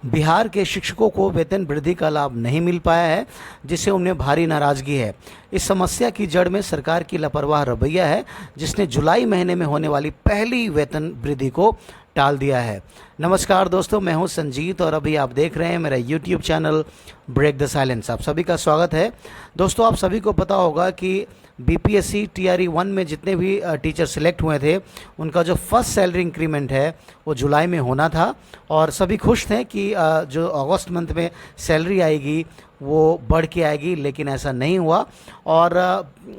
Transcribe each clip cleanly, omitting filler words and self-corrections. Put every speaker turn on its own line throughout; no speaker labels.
बिहार के शिक्षकों को वेतन वृद्धि का लाभ नहीं मिल पाया है, जिससे उन्हें भारी नाराजगी है। इस समस्या की जड़ में सरकार की लापरवाह रवैया है, जिसने जुलाई महीने में होने वाली पहली वेतन वृद्धि को टाल दिया है। नमस्कार दोस्तों, मैं हूं संजीत और अभी आप देख रहे हैं मेरा YouTube channel break the silence. आप सभी का स्वागत है। दोस्तों, आप सभी को पता होगा कि बीपीएससी टीआरई 1 में जितने भी टीचर सिलेक्ट हुए थे, उनका जो फर्स्ट सैलरी इंक्रीमेंट है वो जुलाई में होना था और सभी खुश थे कि जो अगस्त मंथ में सैलरी आएगी वो बढ़ के आएगी, लेकिन ऐसा नहीं हुआ। और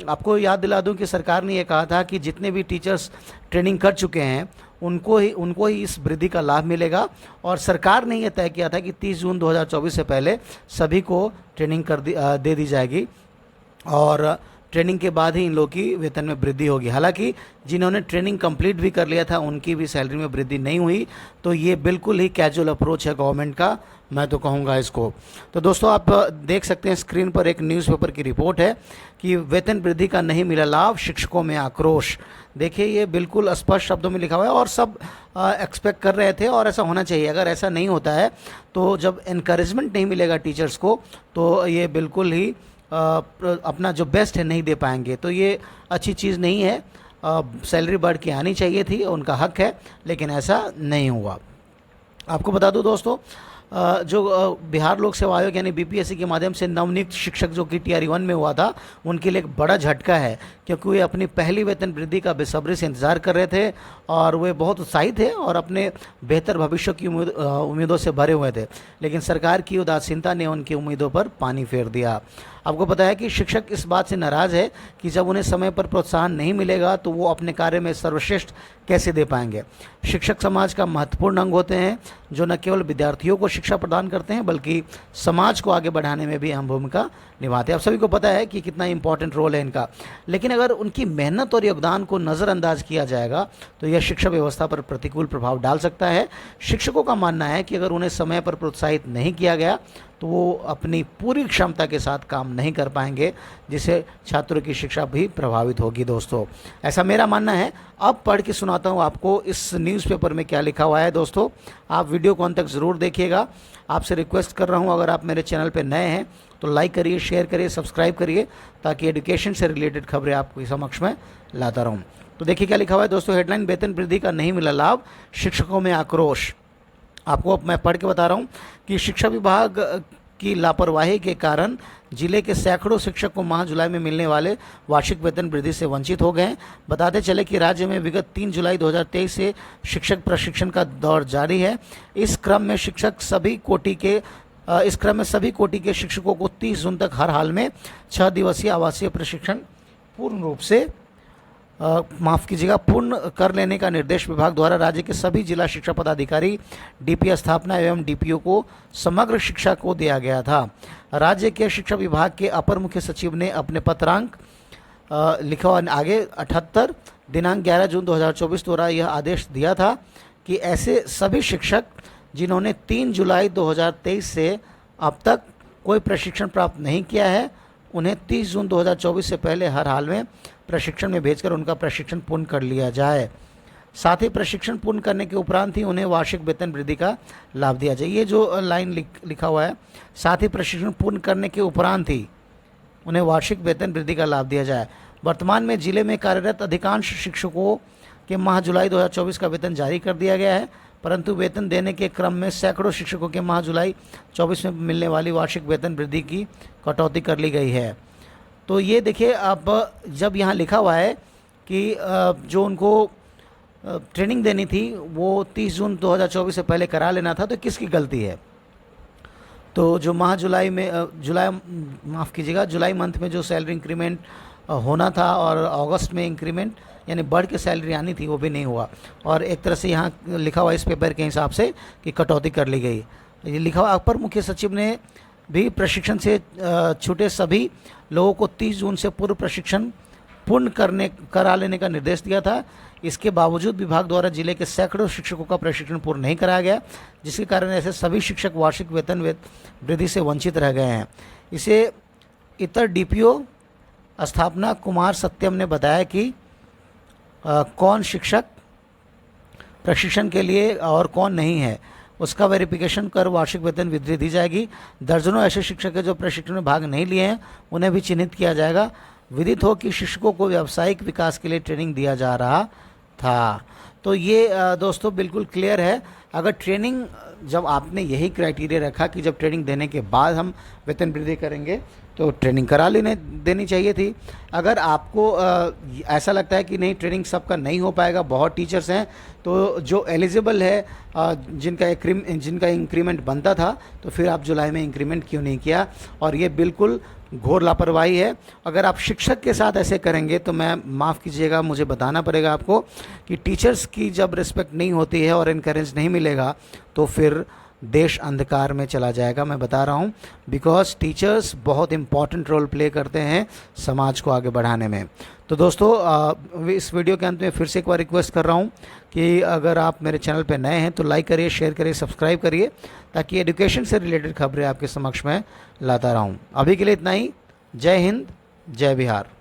आपको याद दिला दूं कि सरकार ने ये कहा था कि जितने भी टीचर्स ट्रेनिंग कर चुके हैं उनको ही इस वृद्धि का लाभ मिलेगा। और सरकार ने ये तय किया था कि 30 जून 2024 से पहले सभी को ट्रेनिंग दे दी जाएगी और ट्रेनिंग के बाद ही इन लोगों की वेतन में वृद्धि होगी। हालांकि जिन्होंने ट्रेनिंग कंप्लीट भी कर लिया था उनकी भी सैलरी में वृद्धि नहीं हुई। तो ये बिल्कुल ही कैजुअल अप्रोच है गवर्नमेंट का, मैं तो कहूँगा इसको। तो दोस्तों, आप देख सकते हैं स्क्रीन पर एक न्यूज़पेपर की रिपोर्ट है कि वेतन वृद्धि का नहीं मिला लाभ, शिक्षकों में आक्रोश। देखिए, ये बिल्कुल स्पष्ट शब्दों में लिखा हुआ है और सब एक्सपेक्ट कर रहे थे और ऐसा होना चाहिए। अगर ऐसा नहीं होता है तो जब इनकरेजमेंट नहीं मिलेगा टीचर्स को तो ये बिल्कुल ही अपना जो बेस्ट है नहीं दे पाएंगे। तो ये अच्छी चीज़ नहीं है। सैलरी बढ़ के आनी चाहिए थी, उनका हक है, लेकिन ऐसा नहीं हुआ। आपको बता दूं दोस्तों, जो बिहार लोक सेवा आयोग यानी बीपीएससी के माध्यम से नवनियुक्त शिक्षक जो कि टीआरई 1 में हुआ था, उनके लिए एक बड़ा झटका है, क्योंकि वे अपनी पहली वेतन वृद्धि का बेसब्री से इंतजार कर रहे थे और वे बहुत उत्साहित थे और अपने बेहतर भविष्य की उम्मीदों से भरे हुए थे। लेकिन सरकार की उदासीनता ने उनकी उम्मीदों पर पानी फेर दिया। आपको पता है कि शिक्षक इस बात से नाराज़ है कि जब उन्हें समय पर प्रोत्साहन नहीं मिलेगा तो वो अपने कार्य में सर्वश्रेष्ठ कैसे दे पाएंगे। शिक्षक समाज का महत्वपूर्ण अंग होते हैं, जो न केवल विद्यार्थियों को शिक्षा प्रदान करते हैं बल्कि समाज को आगे बढ़ाने में भी अहम भूमिका निभाते हैं। आप सभी को पता है कि कितना इंपॉर्टेंट रोल है इनका। लेकिन अगर उनकी मेहनत और योगदान को नज़रअंदाज किया जाएगा तो यह शिक्षा व्यवस्था पर प्रतिकूल प्रभाव डाल सकता है। शिक्षकों का मानना है कि अगर उन्हें समय पर प्रोत्साहित नहीं किया गया तो वो अपनी पूरी क्षमता के साथ काम नहीं कर पाएंगे, जिससे छात्रों की शिक्षा भी प्रभावित होगी। दोस्तों, ऐसा मेरा मानना है। अब पढ़ के सुनाता हूँ आपको इस न्यूज़पेपर में क्या लिखा हुआ है। दोस्तों, आप वीडियो को अंत तक ज़रूर देखिएगा। आपसे रिक्वेस्ट कर रहा हूँ, अगर आप मेरे चैनल पर नए हैं तो लाइक करिए, शेयर करिए, सब्सक्राइब करिए, ताकि एजुकेशन से रिलेटेड खबरें आपके समक्ष में लाता रहूँ। तो देखिए क्या लिखा हुआ है दोस्तों। हेडलाइन: वेतन वृद्धि का नहीं मिला लाभ, शिक्षकों में आक्रोश। आपको मैं पढ़ के बता रहा हूँ कि शिक्षा विभाग की लापरवाही के कारण जिले के सैकड़ों शिक्षक को माह जुलाई में मिलने वाले वार्षिक वेतन वृद्धि से वंचित हो गए हैं। बताते चले कि राज्य में विगत 3 जुलाई 2023 से शिक्षक प्रशिक्षण का दौर जारी है। इस क्रम में सभी कोटि के शिक्षकों को 30 जून तक हर हाल में 6 दिवसीय आवासीय प्रशिक्षण पूर्ण कर लेने का निर्देश विभाग द्वारा राज्य के सभी जिला शिक्षा पदाधिकारी, डीपीओ स्थापना एवं डीपीओ को समग्र शिक्षा को दिया गया था। राज्य के शिक्षा विभाग के अपर मुख्य सचिव ने अपने पत्रांक लिखा हुआ आगे 78 दिनांक 11 जून 2024 द्वारा यह आदेश दिया था कि ऐसे सभी शिक्षक जिन्होंने 3 जुलाई 2023 से अब तक कोई प्रशिक्षण प्राप्त नहीं किया है, उन्हें 30 जून 2024 से पहले हर हाल में प्रशिक्षण में भेजकर उनका प्रशिक्षण पूर्ण कर लिया जाए। साथ ही प्रशिक्षण पूर्ण करने के उपरांत ही उन्हें वार्षिक वेतन वृद्धि का लाभ दिया जाए। ये जो लाइन लिखा हुआ है, साथ ही प्रशिक्षण पूर्ण करने के उपरांत ही उन्हें वार्षिक वेतन वृद्धि का लाभ दिया जाए। वर्तमान में जिले में कार्यरत अधिकांश शिक्षकों के माह जुलाई 2024 का वेतन जारी कर दिया गया है, परंतु वेतन देने के क्रम में सैकड़ों शिक्षकों के माह जुलाई 24 में मिलने वाली वार्षिक वेतन वृद्धि की कटौती कर ली गई है। तो ये देखिए, अब जब यहाँ लिखा हुआ है कि जो उनको ट्रेनिंग देनी थी वो 30 जून 2024 से पहले करा लेना था, तो किसकी गलती है? तो जो जुलाई मंथ में जो सैलरी इंक्रीमेंट होना था और अगस्त में इंक्रीमेंट यानी बढ़ के सैलरी आनी थी, वो भी नहीं हुआ। और एक तरह से यहाँ लिखा हुआ इस पेपर के हिसाब से कि कटौती कर ली गई। ये लिखा हुआ अपर मुख्य सचिव ने भी प्रशिक्षण से छूटे सभी लोगों को 30 जून से पूर्व प्रशिक्षण करा लेने का निर्देश दिया था। इसके बावजूद विभाग द्वारा जिले के सैकड़ों शिक्षकों का प्रशिक्षण पूर्ण नहीं कराया गया, जिसके कारण ऐसे सभी शिक्षक वार्षिक वेतन वृद्धि से वंचित रह गए हैं। इसे इतर डीपीओ स्थापना कुमार सत्यम ने बताया कि कौन शिक्षक प्रशिक्षण के लिए और कौन नहीं है। उसका वेरिफिकेशन कर वार्षिक वेतन वृद्धि दी जाएगी। दर्जनों ऐसे शिक्षक हैं जो प्रशिक्षण में भाग नहीं लिए हैं, उन्हें भी चिन्हित किया जाएगा। विदित हो कि शिक्षकों को व्यावसायिक विकास के लिए ट्रेनिंग दिया जा रहा था। तो ये दोस्तों बिल्कुल क्लियर है। अगर ट्रेनिंग, जब आपने यही क्राइटेरिया रखा कि जब ट्रेनिंग देने के बाद हम वेतन वृद्धि करेंगे, तो ट्रेनिंग करा लेने देनी चाहिए थी। अगर आपको ऐसा लगता है कि नहीं ट्रेनिंग सबका नहीं हो पाएगा, बहुत टीचर्स हैं, तो जो एलिजिबल है जिनका इंक्रीमेंट बनता था, तो फिर आप जुलाई में इंक्रीमेंट क्यों नहीं किया? और ये बिल्कुल घोर लापरवाही है। अगर आप शिक्षक के साथ ऐसे करेंगे तो मैं माफ़ कीजिएगा, मुझे बताना पड़ेगा आपको कि टीचर्स की जब रिस्पेक्ट नहीं होती है और इनकरेज नहीं मिलेगा तो फिर देश अंधकार में चला जाएगा। मैं बता रहा हूँ, बिकॉज टीचर्स बहुत इंपॉर्टेंट रोल प्ले करते हैं समाज को आगे बढ़ाने में। तो दोस्तों इस वीडियो के अंत में फिर से एक बार रिक्वेस्ट कर रहा हूँ कि अगर आप मेरे चैनल पर नए हैं तो लाइक करिए, शेयर करिए, सब्सक्राइब करिए, ताकि एजुकेशन से रिलेटेड खबरें आपके समक्ष में लाता रहूँ। अभी के लिए इतना ही। जय हिंद, जय बिहार।